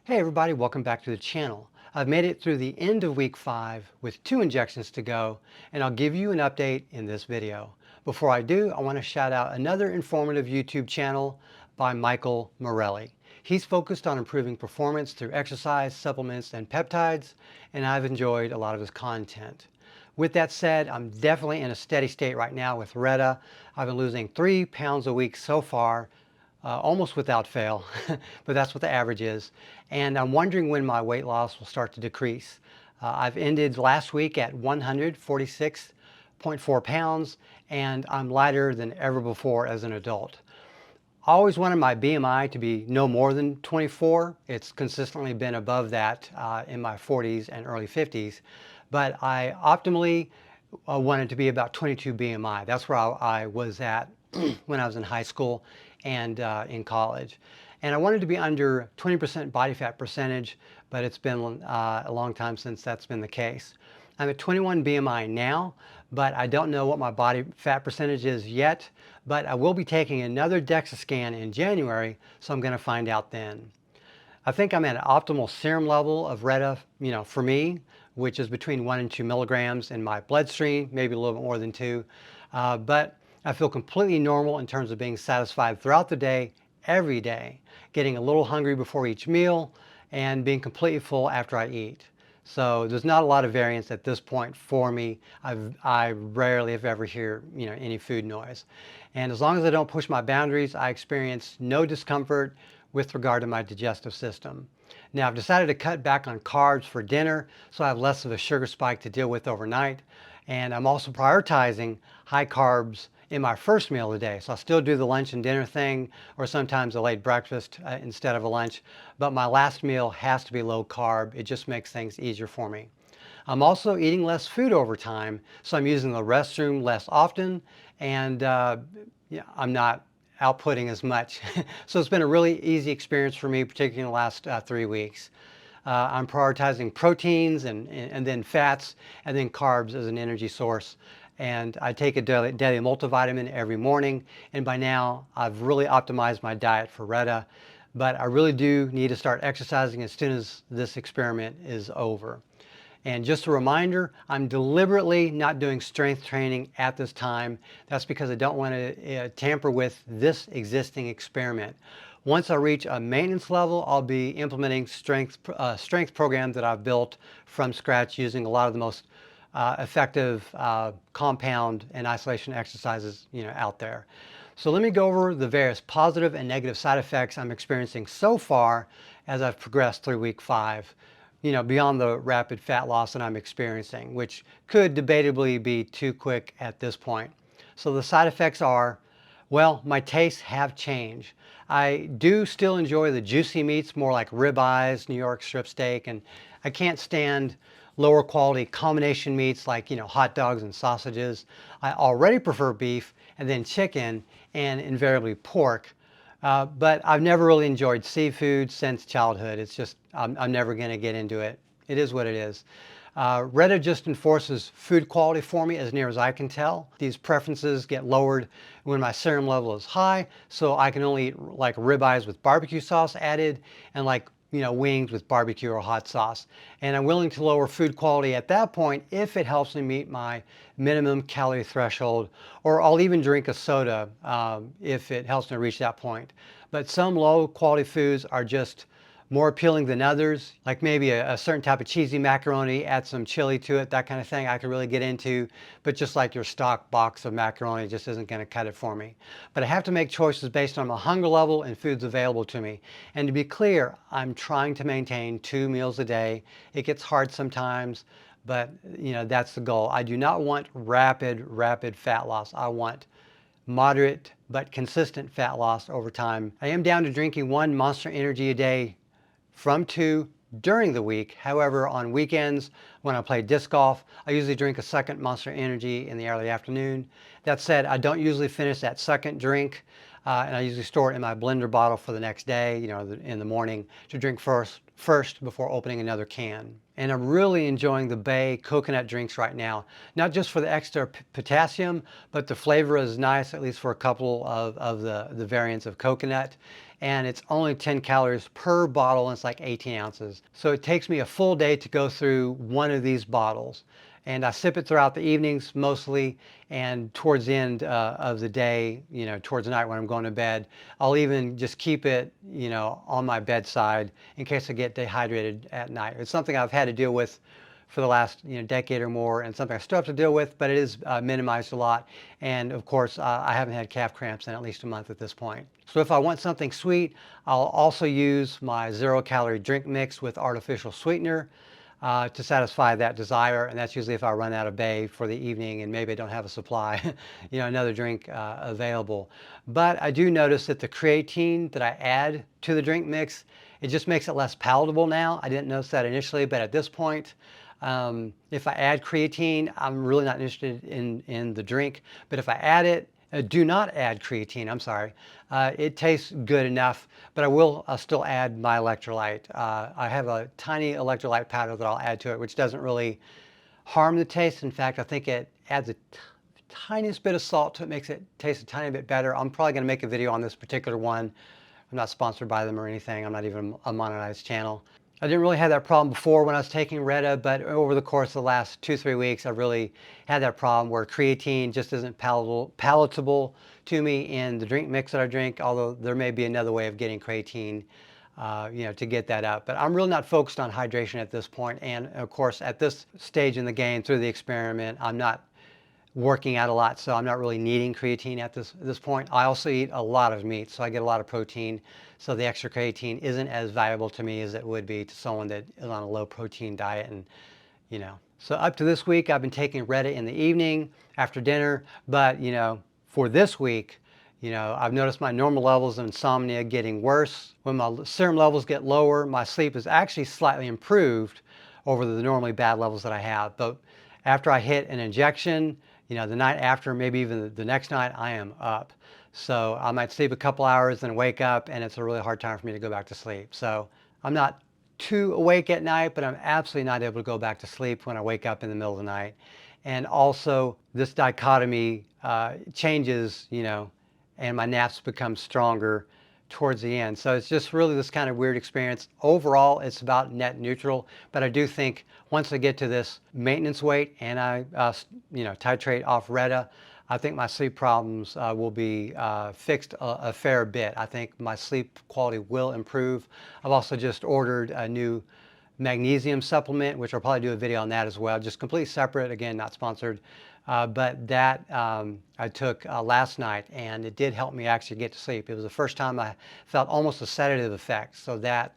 Hey everybody, welcome back to the channel. I've made it through the end of week 5 with 2 injections to go, and I'll give you an update in this video. Before I do, I want to shout out another informative YouTube channel by Michael Morelli. He's focused on improving performance through exercise, supplements, and peptides, and I've enjoyed a lot of his content. With that said, I'm definitely in a steady state right now with Retta. I've been losing 3 pounds a week so far, almost without fail, but that's what the average is. And I'm wondering when my weight loss will start to decrease. I've ended last week at 146.4 pounds, and I'm lighter than ever before as an adult. I always wanted my BMI to be no more than 24. It's consistently been above that in my 40s and early 50s, but I optimally wanted to be about 22 BMI. That's where I was at when I was in high school and in college. And I wanted to be under 20% body fat percentage, but it's been a long time since that's been the case. I'm at 21 BMI now, but I don't know what my body fat percentage is yet, but I will be taking another DEXA scan in January, so I'm going to find out then. I think I'm at an optimal serum level of Retta, for me, which is between 1 and 2 milligrams in my bloodstream, maybe a little bit more than 2. But I feel completely normal in terms of being satisfied throughout the day, every day, getting a little hungry before each meal, and being completely full after I eat. So there's not a lot of variance at this point for me. I rarely, if ever, hear any food noise. And as long as I don't push my boundaries, I experience no discomfort with regard to my digestive system. Now, I've decided to cut back on carbs for dinner, so I have less of a sugar spike to deal with overnight. And I'm also prioritizing high carbs in my first meal of the day. So I'll still do the lunch and dinner thing, or sometimes a late breakfast instead of a lunch. But my last meal has to be low carb. It just makes things easier for me. I'm also eating less food over time, so I'm using the restroom less often, and I'm not outputting as much. So it's been a really easy experience for me, particularly in the last 3 weeks. I'm prioritizing proteins and then fats, and then carbs as an energy source. And I take a daily multivitamin every morning, and by now I've really optimized my diet for Retta, but I really do need to start exercising as soon as this experiment is over. And just a reminder, I'm deliberately not doing strength training at this time. That's because I don't want to tamper with this existing experiment. Once I reach a maintenance level, I'll be implementing strength programs that I've built from scratch using a lot of the most effective compound and isolation exercises out there. So let me go over the various positive and negative side effects I'm experiencing so far as I've progressed through week 5, beyond the rapid fat loss that I'm experiencing, which could debatably be too quick at this point. So the side effects are, well, my tastes have changed. I do still enjoy the juicy meats, more like ribeyes, New York strip steak, and I can't stand lower quality combination meats like hot dogs and sausages. I already prefer beef and then chicken and invariably pork, but I've never really enjoyed seafood since childhood. It's just I'm never going to get into it. It is what it is. Retta just enforces food quality for me as near as I can tell. These preferences get lowered when my serum level is high, so I can only eat like ribeyes with barbecue sauce added and like wings with barbecue or hot sauce. And I'm willing to lower food quality at that point if it helps me meet my minimum calorie threshold, or I'll even drink a soda if it helps me reach that point. But some low quality foods are just more appealing than others, like maybe a certain type of cheesy macaroni, add some chili to it, that kind of thing I could really get into, but just like your stock box of macaroni just isn't going to cut it for me. But I have to make choices based on my hunger level and foods available to me. And to be clear, I'm trying to maintain 2 meals a day. It gets hard sometimes, but that's the goal. I do not want rapid fat loss. I want moderate but consistent fat loss over time. I am down to drinking 1 Monster Energy a day from 2 during the week. However, on weekends when I play disc golf, I usually drink a second Monster Energy in the early afternoon. That said, I don't usually finish that second drink. and I usually store it in my blender bottle for the next day, in the morning to drink first before opening another can. And I'm really enjoying the Bay coconut drinks right now, not just for the extra potassium, but the flavor is nice, at least for a couple of the variants of coconut. And it's only 10 calories per bottle, and it's like 18 ounces. So it takes me a full day to go through one of these bottles. And I sip it throughout the evenings mostly, and towards the end of the day, towards the night when I'm going to bed, I'll even just keep it, on my bedside in case I get dehydrated at night. It's something I've had to deal with for the last decade or more, and something I still have to deal with, but it is minimized a lot. And of course, I haven't had calf cramps in at least a month at this point. So if I want something sweet, I'll also use my 0-calorie drink mix with artificial sweetener to satisfy that desire, and that's usually if I run out of Bay for the evening and maybe I don't have a supply, another drink available. But I do notice that the creatine that I add to the drink mix, it just makes it less palatable now. I didn't notice that initially, but at this point, if I add creatine, I'm really not interested in the drink. But if I add it, do not add creatine, I'm sorry. It tastes good enough, but I will still add my electrolyte. I have a tiny electrolyte powder that I'll add to it, which doesn't really harm the taste. In fact, I think it adds a tiniest bit of salt to it, makes it taste a tiny bit better. I'm probably going to make a video on this particular one. I'm not sponsored by them or anything. I'm not even a monetized channel. I didn't really have that problem before when I was taking Reta, but over the course of the last 2-3 weeks, I've really had that problem where creatine just isn't palatable to me in the drink mix that I drink, although there may be another way of getting creatine, to get that up. But I'm really not focused on hydration at this point. And of course, at this stage in the game, through the experiment, I'm not working out a lot, so I'm not really needing creatine at this point. I also eat a lot of meat, so I get a lot of protein. So the extra creatine isn't as valuable to me as it would be to someone that is on a low protein diet. And so up to this week, I've been taking Reta in the evening after dinner. But for this week, I've noticed my normal levels of insomnia getting worse. When my serum levels get lower, my sleep is actually slightly improved over the normally bad levels that I have. But after I hit an injection, the night after, maybe even the next night, I am up. So I might sleep a couple hours and wake up, and it's a really hard time for me to go back to sleep. So I'm not too awake at night, but I'm absolutely not able to go back to sleep when I wake up in the middle of the night. And also this dichotomy changes, and my naps become stronger towards the end. So it's just really this kind of weird experience. Overall, it's about net neutral, but I do think once I get to this maintenance weight and I titrate off Reta, I think my sleep problems will be fixed a fair bit. I think my sleep quality will improve. I've also just ordered a new magnesium supplement, which I'll probably do a video on that as well, just completely separate, again, not sponsored. But that I took last night, and it did help me actually get to sleep. It was the first time I felt almost a sedative effect, so that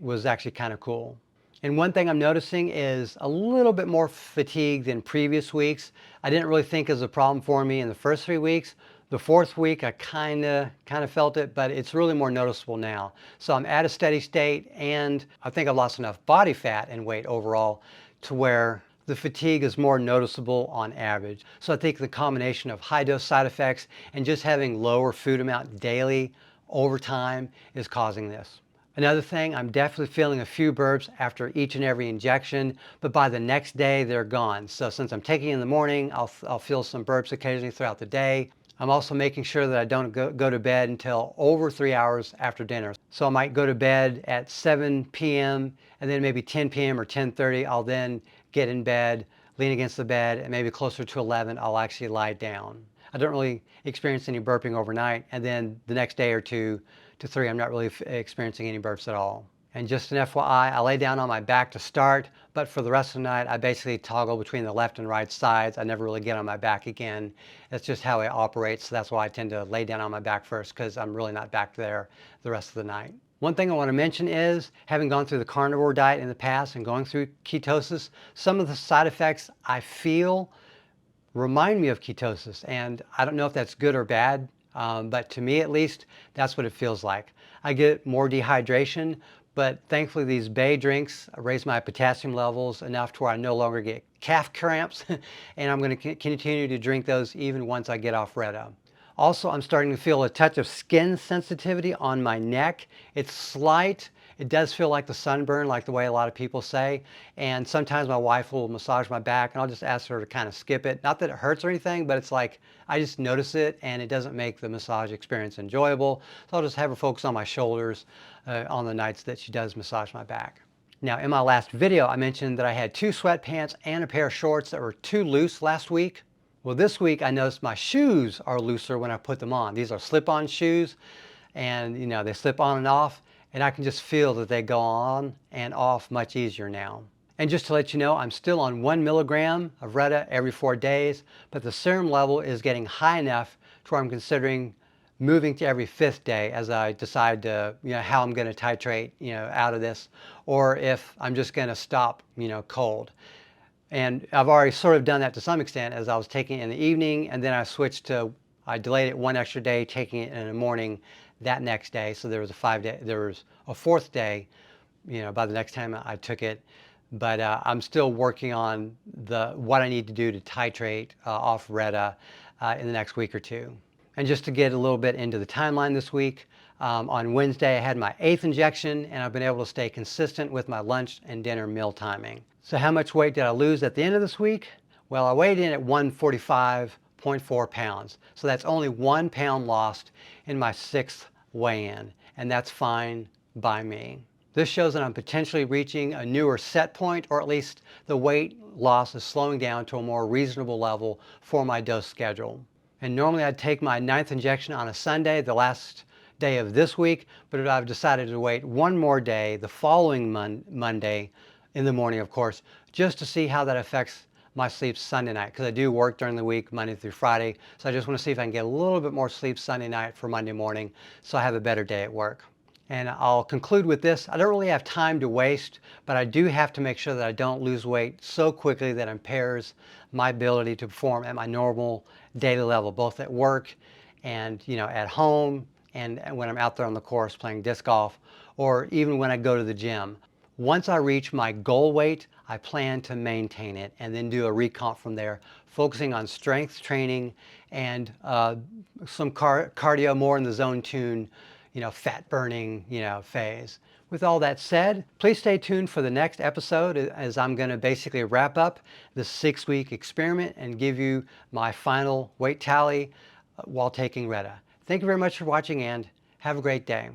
was actually kind of cool. And one thing I'm noticing is a little bit more fatigue than previous weeks. I didn't really think it was a problem for me in the first 3 weeks. The fourth week, I kind of felt it, but it's really more noticeable now. So I'm at a steady state, and I think I've lost enough body fat and weight overall to where the fatigue is more noticeable on average. So I think the combination of high dose side effects and just having lower food amount daily over time is causing this. Another thing, I'm definitely feeling a few burps after each and every injection, but by the next day, they're gone. So since I'm taking it in the morning, I'll feel some burps occasionally throughout the day. I'm also making sure that I don't go to bed until over 3 hours after dinner. So I might go to bed at 7 p.m. and then maybe 10 p.m. or 10:30, I'll then get in bed, lean against the bed, and maybe closer to 11, I'll actually lie down. I don't really experience any burping overnight, and then the next day or 2 to 3, I'm not really experiencing any burps at all. And just an FYI, I lay down on my back to start, but for the rest of the night, I basically toggle between the left and right sides. I never really get on my back again. That's just how I operate, so that's why I tend to lay down on my back first, because I'm really not back there the rest of the night. One thing I want to mention is, having gone through the carnivore diet in the past and going through ketosis, some of the side effects I feel remind me of ketosis, and I don't know if that's good or bad, but to me at least, that's what it feels like. I get more dehydration, but thankfully these Bay drinks raise my potassium levels enough to where I no longer get calf cramps, and I'm going to continue to drink those even once I get off Reta. Also, I'm starting to feel a touch of skin sensitivity on my neck. It's slight. It does feel like the sunburn, like the way a lot of people say. And sometimes my wife will massage my back and I'll just ask her to kind of skip it. Not that it hurts or anything, but it's like I just notice it and it doesn't make the massage experience enjoyable. So I'll just have her focus on my shoulders on the nights that she does massage my back. Now, in my last video, I mentioned that I had 2 sweatpants and a pair of shorts that were too loose last week. Well, this week I noticed my shoes are looser when I put them on. These are slip-on shoes and they slip on and off, and I can just feel that they go on and off much easier now. And just to let you know, I'm still on 1 milligram of Reta every 4 days, but the serum level is getting high enough to where I'm considering moving to every 5th day as I decide to, how I'm going to titrate, out of this, or if I'm just going to stop, cold. And I've already sort of done that to some extent as I was taking it in the evening, and then I delayed it 1 extra day, taking it in the morning that next day. So there was a 4th day, by the next time I took it. But I'm still working on what I need to do to titrate off Reta in the next week or 2. And just to get a little bit into the timeline this week, on Wednesday I had my 8th injection, and I've been able to stay consistent with my lunch and dinner meal timing. So how much weight did I lose at the end of this week? Well, I weighed in at 145.4 pounds. So that's only 1 pound lost in my 6th weigh-in, and that's fine by me. This shows that I'm potentially reaching a newer set point, or at least the weight loss is slowing down to a more reasonable level for my dose schedule. And normally I'd take my 9th injection on a Sunday, the last day of this week, but I've decided to wait 1 more day, the following Monday, in the morning, of course, just to see how that affects my sleep Sunday night, because I do work during the week, Monday through Friday. So I just want to see if I can get a little bit more sleep Sunday night for Monday morning, so I have a better day at work. And I'll conclude with this. I don't really have time to waste, but I do have to make sure that I don't lose weight so quickly that it impairs my ability to perform at my normal daily level, both at work and at home, and when I'm out there on the course playing disc golf, or even when I go to the gym. Once I reach my goal weight, I plan to maintain it and then do a recomp from there, focusing on strength training and some cardio more in the zone tune, fat burning, phase. With all that said, please stay tuned for the next episode, as I'm going to basically wrap up this 6-week experiment and give you my final weight tally while taking Reta. Thank you very much for watching, and have a great day.